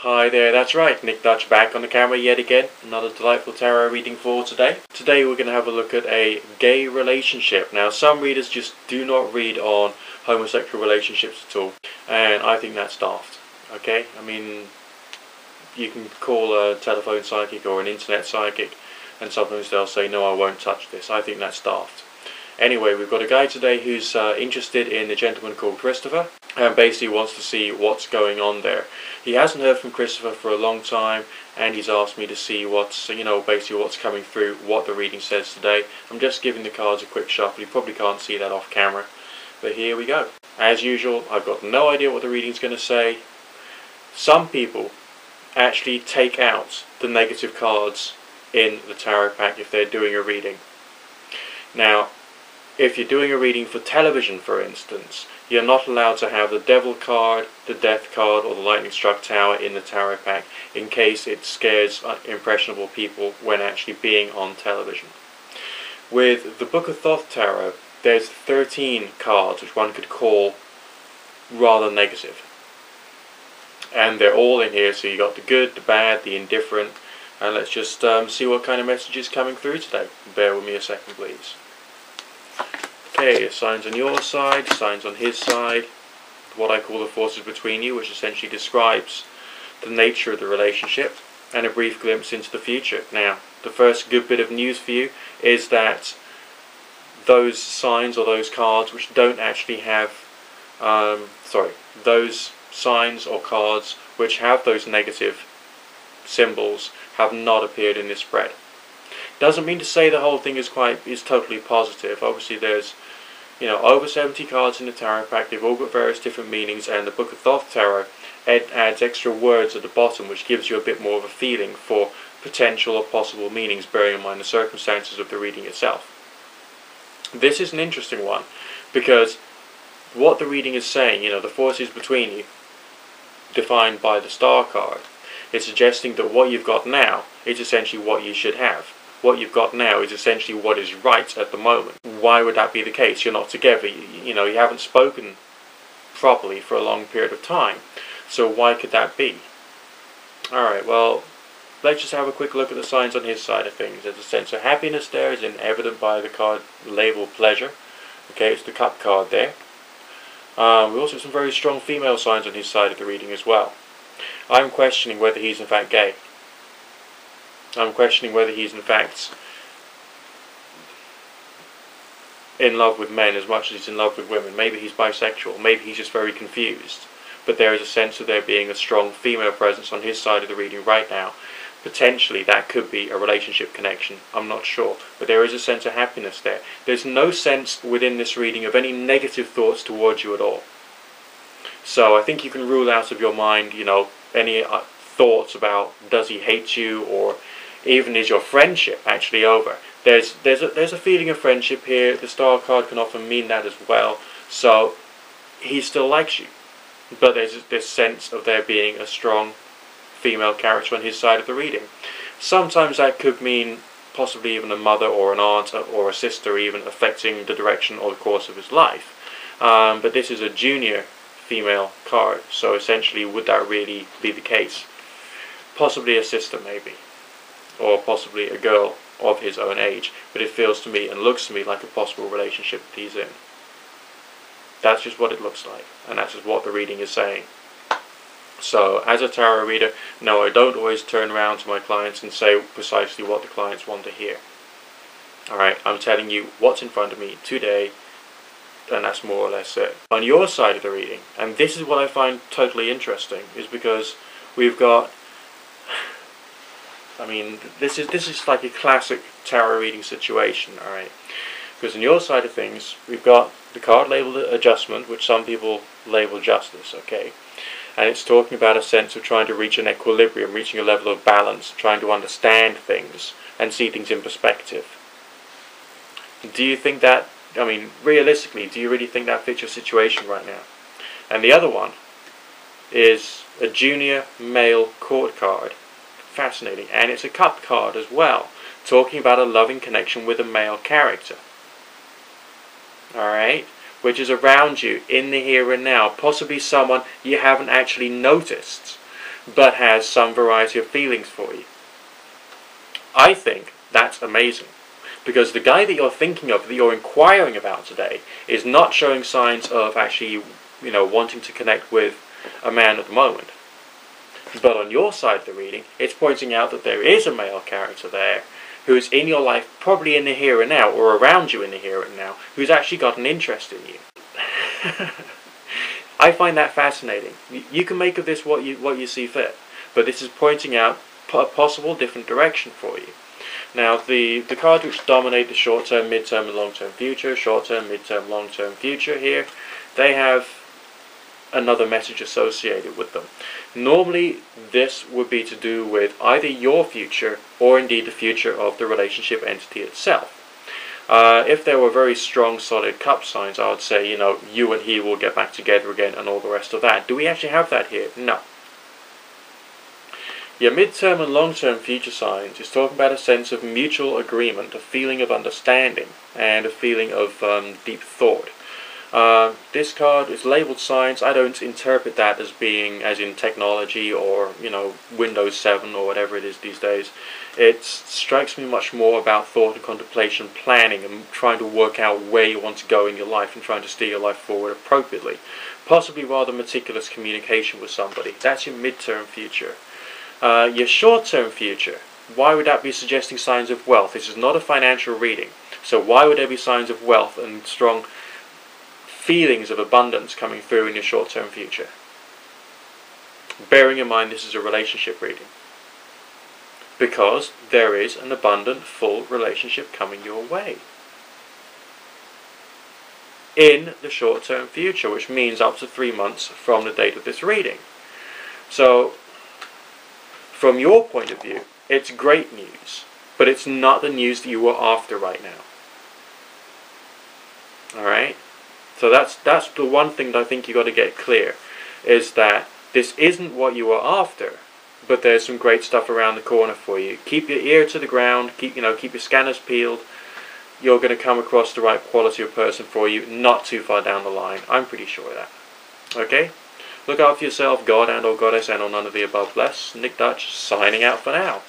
Hi there, that's right, Nick Dutch back on the camera yet again. Another delightful tarot reading for today. Today we're going to have a look at a gay relationship. Now some readers just do not read on homosexual relationships at all, and I think that's daft. Okay, I mean, you can call a telephone psychic or an internet psychic and sometimes they'll say, no, I won't touch this. I think that's daft. Anyway, we've got a guy today who's interested in a gentleman called Christopher and basically wants to see what's going on there. He hasn't heard from Christopher for a long time and he's asked me to see what's, basically what's coming through, what the reading says today. I'm just giving the cards a quick shuffle. You probably can't see that off camera, but here we go. As usual, I've got no idea what the reading's going to say. Some people actually take out the negative cards in the tarot pack if they're doing a reading. Now, if you're doing a reading for television, for instance, you're not allowed to have the Devil card, the Death card, or the Lightning Struck Tower in the tarot pack in case it scares impressionable people when actually being on television. With the Book of Thoth Tarot, there's 13 cards which one could call rather negative. And they're all in here, so you got the good, the bad, the indifferent, and let's just see what kind of message is coming through today. Bear with me a second, please. Okay, signs on your side, signs on his side, what I call the forces between you, which essentially describes the nature of the relationship, and a brief glimpse into the future. Now, the first good bit of news for you is that those signs or those cards which don't actually have, those signs or cards which have those negative symbols have not appeared in this spread. Doesn't mean to say the whole thing is totally positive. Obviously there's over 70 cards in the tarot pack. They've all got various different meanings, and the Book of Thoth Tarot adds extra words at the bottom which gives you a bit more of a feeling for potential or possible meanings, bearing in mind the circumstances of the reading itself. This is an interesting one because what the reading is saying, the forces between you, defined by the Star card, is suggesting that what you've got now is essentially what you should have. What you've got now is essentially what is right at the moment. Why would that be the case? You're not together. You haven't spoken properly for a long period of time. So why could that be? Alright, well, let's just have a quick look at the signs on his side of things. There's a sense of happiness there, as in evident by the card labeled pleasure. Okay, it's the Cup card there. We also have some very strong female signs on his side of the reading as well. I'm questioning whether he's in fact gay. I'm questioning whether he's in fact in love with men as much as he's in love with women. Maybe he's bisexual. Maybe he's just very confused. But there is a sense of there being a strong female presence on his side of the reading right now. Potentially that could be a relationship connection. I'm not sure. But there is a sense of happiness there. There's no sense within this reading of any negative thoughts towards you at all. So I think you can rule out of your mind, any thoughts about does he hate you, or even is your friendship actually over. There's a feeling of friendship here. The Star card can often mean that as well. So he still likes you, but there's this sense of there being a strong female character on his side of the reading. Sometimes that could mean possibly even a mother or an aunt or a sister even affecting the direction or the course of his life. But this is a junior female card, so essentially would that really be the case? Possibly a sister maybe, or possibly a girl of his own age, but it feels to me and looks to me like a possible relationship that he's in. That's just what it looks like, and that's just what the reading is saying. So as a tarot reader, no, I don't always turn around to my clients and say precisely what the clients want to hear. Alright, I'm telling you what's in front of me today, and that's more or less it. On your side of the reading, and this is what I find totally interesting, is because we've got, this is like a classic tarot reading situation, alright? Because on your side of things, we've got the card labeled Adjustment, which some people label Justice, okay? And it's talking about a sense of trying to reach an equilibrium, reaching a level of balance, trying to understand things and see things in perspective. Do you think that, realistically, do you really think that fits your situation right now? And the other one is a junior male court card. Fascinating. And it's a Cup card as well, talking about a loving connection with a male character. Alright? Which is around you in the here and now, possibly someone you haven't actually noticed, but has some variety of feelings for you. I think that's amazing, because the guy that you're thinking of, that you're inquiring about today, is not showing signs of actually, wanting to connect with a man at the moment. But on your side of the reading, it's pointing out that there is a male character there who's in your life, probably in the here and now, or around you in the here and now, who's actually got an interest in you. I find that fascinating. You can make of this what you see fit, but this is pointing out a possible different direction for you. Now, the cards which dominate the short-term, mid-term, and long-term future, short-term, mid-term, long-term future here, they have another message associated with them. Normally, this would be to do with either your future or indeed the future of the relationship entity itself. If there were very strong, solid cup signs, I would say, you and he will get back together again and all the rest of that. Do we actually have that here? No. Your mid-term and long-term future signs is talking about a sense of mutual agreement, a feeling of understanding, and a feeling of deep thought. This card is labeled signs. I don't interpret that as being as in technology or, Windows 7 or whatever it is these days. It strikes me much more about thought and contemplation, planning, and trying to work out where you want to go in your life and trying to steer your life forward appropriately. Possibly rather meticulous communication with somebody. That's your mid-term future. Your short-term future, why would that be suggesting signs of wealth? This is not a financial reading. So why would there be signs of wealth and strong feelings of abundance coming through in your short-term future? Bearing in mind this is a relationship reading. Because there is an abundant, full relationship coming your way. In the short-term future, which means up to 3 months from the date of this reading. So, from your point of view, it's great news, but it's not the news that you are after right now. Alright? So that's the one thing that I think you got to get clear, is that this isn't what you are after, but there's some great stuff around the corner for you. Keep your ear to the ground, keep your scanners peeled. You're going to come across the right quality of person for you, not too far down the line. I'm pretty sure of that. Okay? Look out for yourself, God and or Goddess and or none of the above bless. Nick Dutch signing out for now.